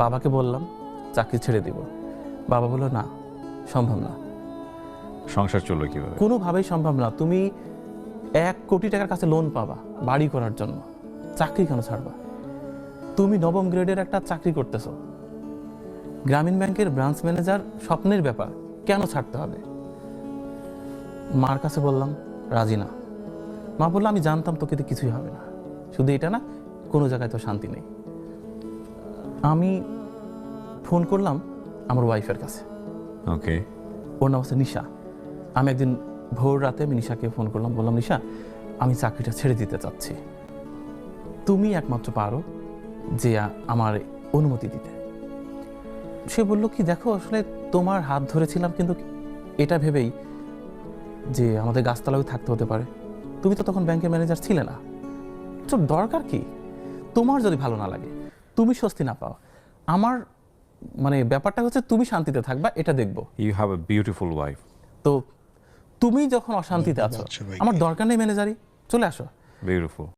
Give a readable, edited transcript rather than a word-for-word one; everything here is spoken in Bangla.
বাবাকে বললাম চাকরি ছেড়ে দিব, বাবা বলল না, সম্ভব না। সংসার চললো কিভাবে? কোনোভাবেই সম্ভব না। তুমি 1 কোটি টাকার কাছে লোন পাবা বাড়ি করার জন্য, চাকরি কেন ছাড়বা? তুমি নবম গ্রেডের একটা চাকরি করতেছো, গ্রামীণ ব্যাংকের ব্রাঞ্চ ম্যানেজার, স্বপ্নের ব্যাপার, কেন ছাড়তে হবে? মার কাছে বললাম, রাজি না। মা বললো আমি জানতাম তোকে তো কিছুই হবে না, শুধু এটা না, কোনো জায়গায় তো শান্তি নেই। আমি ফোন করলাম আমার ওয়াইফের কাছে, ওকে। ওর নাম হচ্ছে নিশা। আমি একদিন ভোর রাতে আমি নিশাকে ফোন করলাম, বললাম নিশা আমি চাকরিটা ছেড়ে দিতে চাচ্ছি, তুমি একমাত্র পারো যে আমার অনুমতি দিতে। সে বলল কি, দেখো আসলে তোমার হাত ধরেছিলাম কিন্তু এটা ভেবেই যে আমাদের গাছতলায় থাকতে হতে পারে, তুমি তো তখন ব্যাংকের ম্যানেজার ছিলে না, তো দরকার কি? তোমার যদি ভালো না লাগে, তুমি স্বস্তি না পাও, আমার মানে ব্যাপারটা হচ্ছে তুমি শান্তিতে থাকবা, এটা দেখবো। You have a beautiful wife. তো তুমি যখন অশান্তিতে আছো, আমার দরকার নেই ম্যানেজারি, চলে আসো। বিউটিফুল।